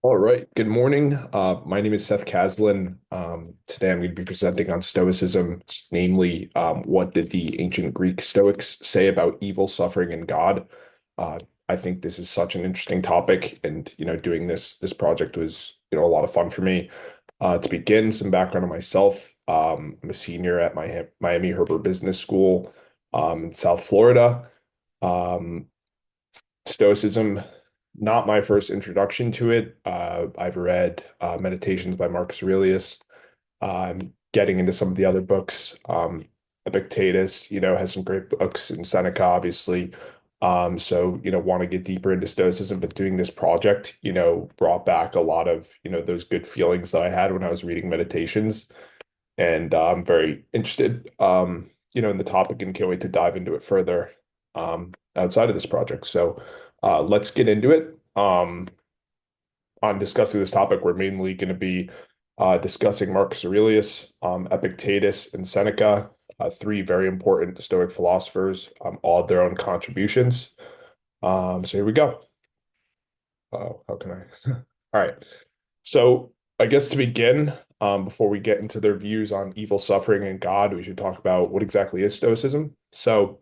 All right. Good morning. My name is Seth Caslin. Today I'm going to be presenting on Stoicism, namely, what did the ancient Greek Stoics say about evil, suffering, and God? Uh, I think this is such an interesting topic, and doing this project was a lot of fun for me. To begin, some background on myself. I'm a senior at my Miami Herbert Business School in South Florida. Um, Stoicism, not my first introduction to it. I've read Meditations by Marcus Aurelius. I'm getting into some of the other books. Epictetus, has some great books, and Seneca, obviously. So, want to get deeper into Stoicism, but doing this project, brought back a lot of, those good feelings that I had when I was reading Meditations. And I'm very interested, in the topic and can't wait to dive into it further outside of this project. So let's get into it. On discussing this topic, we're mainly going to be discussing Marcus Aurelius, Epictetus, and Seneca, three very important Stoic philosophers, all of their own contributions. So here we go. How can I? All right. So I guess to begin, before we get into their views on evil, suffering, and God, we should talk about what exactly is Stoicism. So,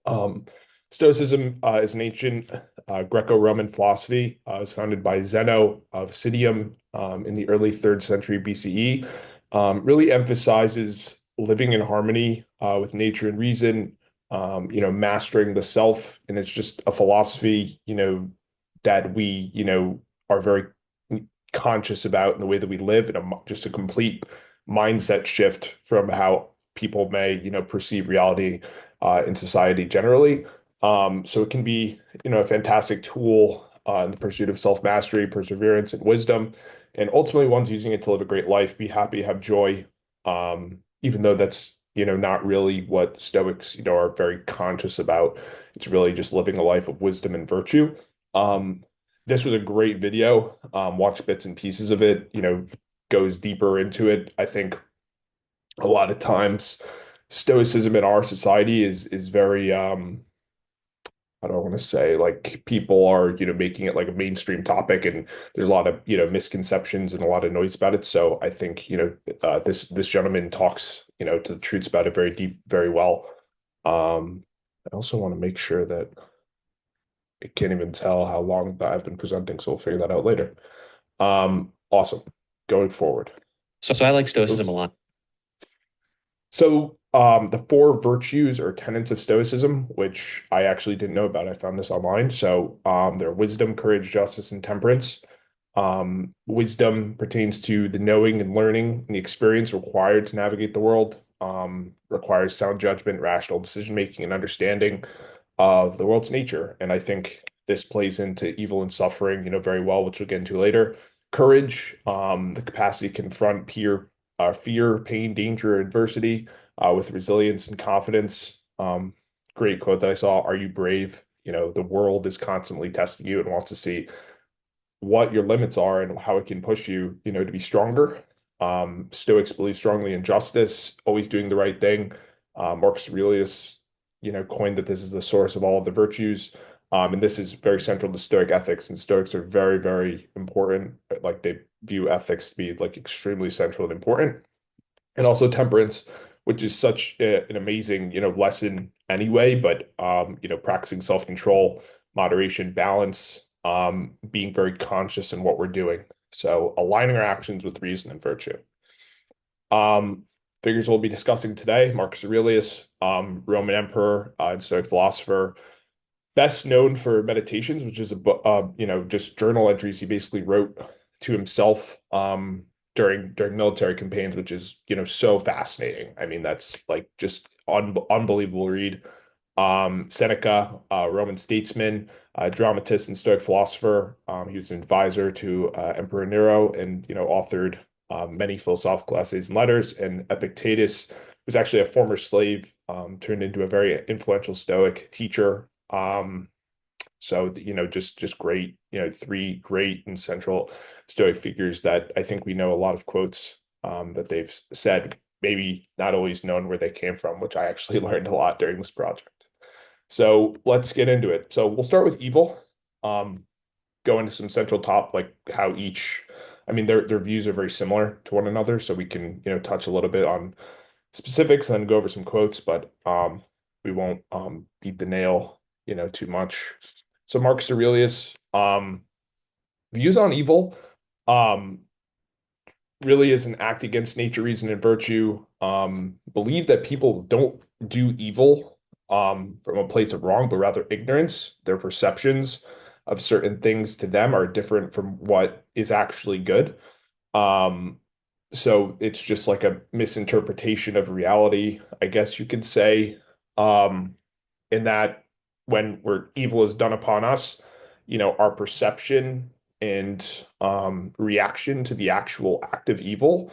um, Stoicism is an ancient Greco-Roman philosophy. It was founded by Zeno of Citium in the early third century BCE. Really emphasizes living in harmony with nature and reason. Mastering the self, and it's just a philosophy, that we, are very conscious about in the way that we live, and just a complete mindset shift from how people may, perceive reality in society generally. So it can be, a fantastic tool in the pursuit of self-mastery, perseverance, and wisdom. And ultimately, one's using it to live a great life, be happy, have joy, even though that's, not really what Stoics, are very conscious about. It's really just living a life of wisdom and virtue. This was a great video. Watch bits and pieces of it, goes deeper into it. I think a lot of times Stoicism in our society is very I don't want to say, like, people are, making it like a mainstream topic, and there's a lot of, misconceptions and a lot of noise about it. So I think, this gentleman talks, to the truths about it very deep, very well. I also want to make sure that I can't even tell how long that I've been presenting, so we'll figure that out later. Awesome. Going forward. So I like Stoicism a Oops. lot. So, the four virtues or tenets of Stoicism, which I actually didn't know about, I found this online. So, they're wisdom, courage, justice, and temperance. Wisdom pertains to the knowing and learning and the experience required to navigate the world. Requires sound judgment, rational decision making, and understanding of the world's nature. And I think this plays into evil and suffering, very well, which we'll get into later. Courage, the capacity to confront fear, pain, danger, adversity, with resilience and confidence. Great quote that I saw. Are you brave? The world is constantly testing you and wants to see what your limits are and how it can push you, to be stronger. Stoics believe strongly in justice, always doing the right thing. Marcus Aurelius, coined that this is the source of all of the virtues. And this is very central to Stoic ethics, and Stoics are very, very important. Like, they view ethics to be like extremely central and important. And also temperance, which is such an amazing, lesson anyway, but practicing self-control, moderation, balance, being very conscious in what we're doing. So aligning our actions with reason and virtue. Um, Figures we'll be discussing today: Marcus Aurelius, Roman emperor, and Stoic philosopher, best known for Meditations, which is a book, just journal entries he basically wrote to himself during military campaigns, which is, so fascinating. I mean, that's like just unbelievable read. Seneca, Roman statesman, dramatist, and Stoic philosopher. He was an advisor to Emperor Nero, and authored many philosophical essays and letters. And Epictetus was actually a former slave, turned into a very influential Stoic teacher. So, just great, three great and central Stoic figures that I think we know a lot of quotes that they've said, maybe not always known where they came from, which I actually learned a lot during this project. So let's get into it. So we'll start with evil. Um, go into some central top, like how each, I mean, their views are very similar to one another, so we can, touch a little bit on specifics and then go over some quotes, but we won't beat the nail, too much. So Marcus Aurelius, views on evil, um, really is an act against nature, reason, and virtue. Believe that people don't do evil from a place of wrong, but rather ignorance. Their perceptions of certain things to them are different from what is actually good. Um, so it's just like a misinterpretation of reality, I guess you could say. Um, in that when where evil is done upon us, our perception and reaction to the actual act of evil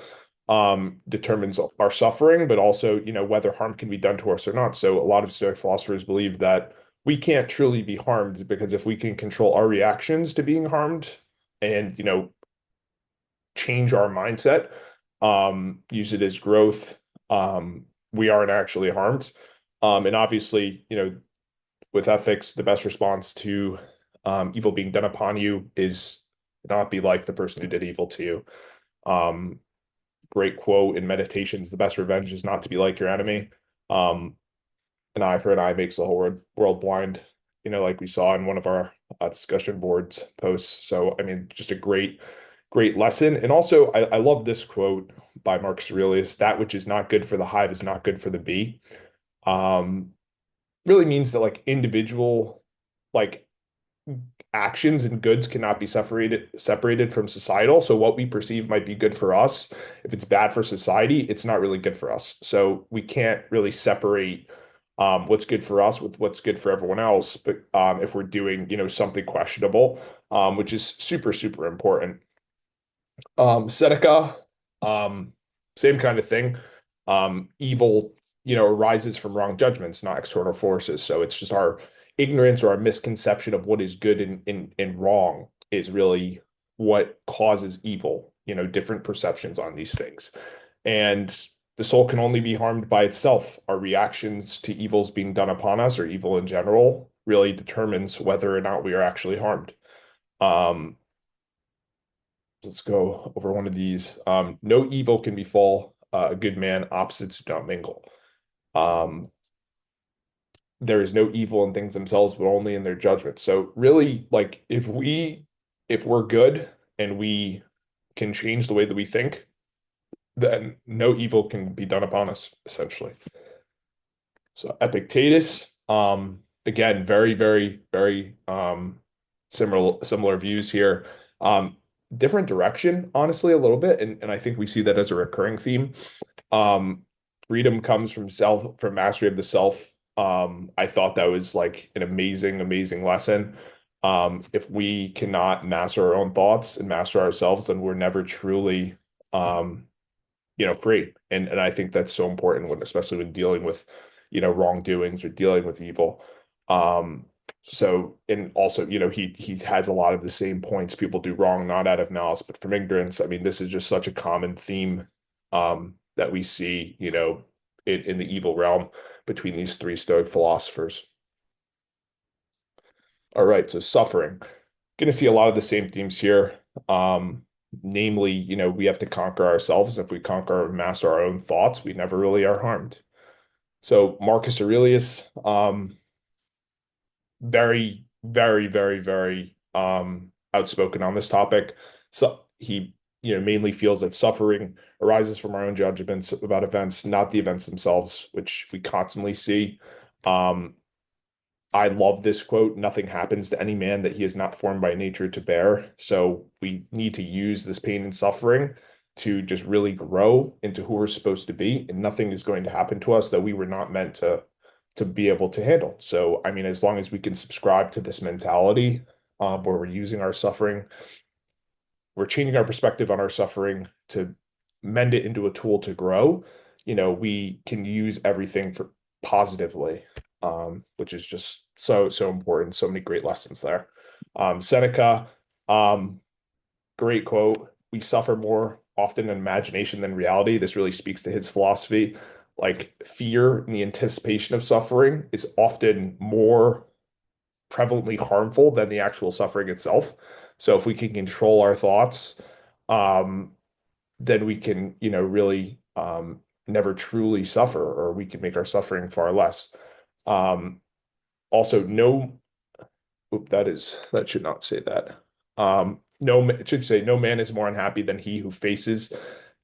determines our suffering, but also, whether harm can be done to us or not. So a lot of Stoic philosophers believe that we can't truly be harmed because if we can control our reactions to being harmed and, change our mindset, use it as growth, we aren't actually harmed. And obviously, with ethics, the best response to evil being done upon you is not be like the person who did evil to you. Um, Great quote in Meditations: "The best revenge is not to be like your enemy." Um, an eye for an eye makes the whole world blind. Like we saw in one of our discussion boards posts. So, I mean, just a great lesson. And also, I love this quote by Marcus Aurelius: "That which is not good for the hive is not good for the bee." Um, Really means that like individual like actions and goods cannot be separated from societal. So what we perceive might be good for us, if it's bad for society, it's not really good for us. So we can't really separate what's good for us with what's good for everyone else. But if we're doing, something questionable, which is super, super important. Seneca, um, same kind of thing. Evil, arises from wrong judgments, not external forces. So it's just our ignorance or our misconception of what is good and wrong is really what causes evil, different perceptions on these things. And the soul can only be harmed by itself. Our reactions to evils being done upon us or evil in general really determines whether or not we are actually harmed. Um, Let's go over one of these. No evil can befall a good man, opposites do not mingle. Um, there is no evil in things themselves, but only in their judgment. So really, like if we're good and we can change the way that we think, then no evil can be done upon us, essentially. So Epictetus, again, very, very, very similar views here. Um, Different direction, honestly, a little bit, and I think we see that as a recurring theme. Um, Freedom comes from mastery of the self. I thought that was like an amazing, amazing lesson. If we cannot master our own thoughts and master ourselves, then we're never truly free. And I think that's so important when, especially when dealing with, wrongdoings or dealing with evil. Um, so, and also, he has a lot of the same points. People do wrong, not out of malice, but from ignorance. I mean, this is just such a common theme, that we see, in the evil realm between these three Stoic philosophers. All right, so suffering. Going to see a lot of the same themes here. Namely, we have to conquer ourselves. If we conquer and master our own thoughts, we never really are harmed. So Marcus Aurelius, very, very, very, very outspoken on this topic. So he, mainly feels that suffering arises from our own judgments about events, not the events themselves, which we constantly see. Um, I love this quote. Nothing happens to any man that he is not formed by nature to bear. So we need to use this pain and suffering to just really grow into who we're supposed to be. And nothing is going to happen to us that we were not meant to be able to handle. So, I mean, as long as we can subscribe to this mentality, where we're using our suffering, we're changing our perspective on our suffering to mend it into a tool to grow, we can use everything for positively, which is just so, so important. So many great lessons there. Seneca, um, great quote. We suffer more often in imagination than reality. This really speaks to his philosophy. Like fear and the anticipation of suffering is often more prevalently harmful than the actual suffering itself. So if we can control our thoughts, um, then we can, really never truly suffer, or we can make our suffering far less. Um, Also, no, that should not say that. No, it should say no man is more unhappy than he who faces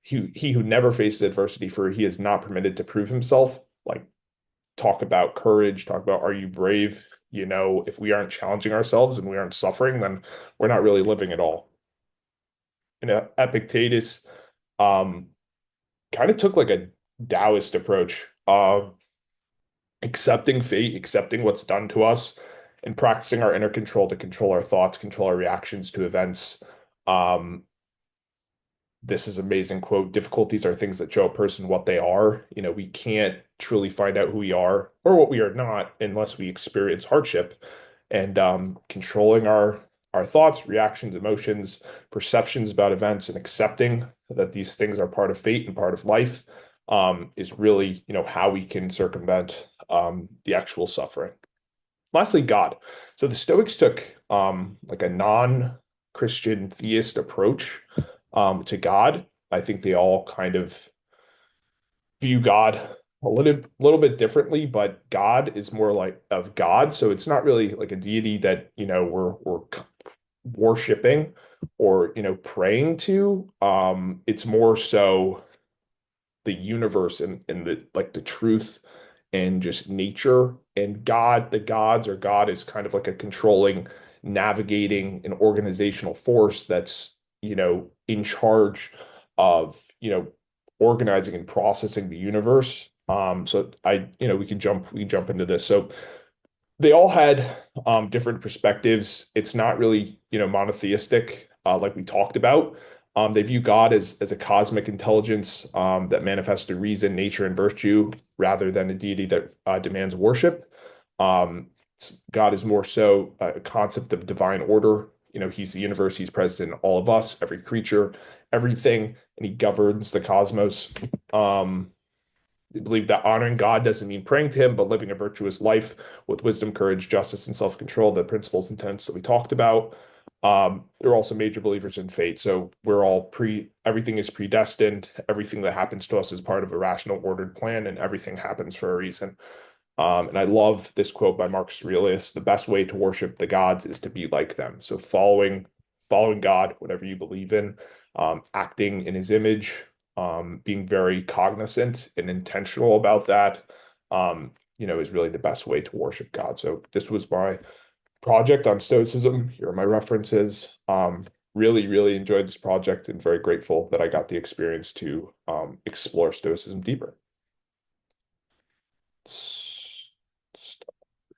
he who never faces adversity, for he is not permitted to prove himself. Like, talk about courage, talk about, are you brave? If we aren't challenging ourselves and we aren't suffering, then we're not really living at all. And Epictetus um kind of took like a Taoist approach of accepting fate, accepting what's done to us, and practicing our inner control to control our thoughts, control our reactions to events. Um, this is an amazing quote. Difficulties are things that show a person what they are. We can't truly find out who we are or what we are not unless we experience hardship. And controlling our thoughts, reactions, emotions, perceptions about events, and accepting that these things are part of fate and part of life is really, how we can circumvent the actual suffering. Lastly, God. So the Stoics took like a non-Christian theist approach to God. I think they all kind of view God a little bit differently, but God is more like of God. So it's not really like a deity that, we're worshiping or, praying to. It's more so the universe and the like the truth and just nature and God, the gods, or God is kind of like a controlling, navigating an organizational force that's, in charge of, organizing and processing the universe. So we can jump into this. So they all had different perspectives. It's not really, monotheistic, like we talked about. They view God as a cosmic intelligence that manifests through reason, nature, and virtue, rather than a deity that demands worship. God is more so a concept of divine order. He's the universe, he's present in all of us, every creature, everything, and he governs the cosmos. They believe that honoring God doesn't mean praying to him, but living a virtuous life with wisdom, courage, justice, and self-control, the principles and tenets that we talked about. They're also major believers in fate. So everything is predestined. Everything that happens to us is part of a rational, ordered plan, and everything happens for a reason. And I love this quote by Marcus Aurelius: "The best way to worship the gods is to be like them." So following God, whatever you believe in, acting in his image, being very cognizant and intentional about that, is really the best way to worship God. So this was my project on Stoicism. Here are my references. Really, really enjoyed this project and very grateful that I got the experience to explore Stoicism deeper.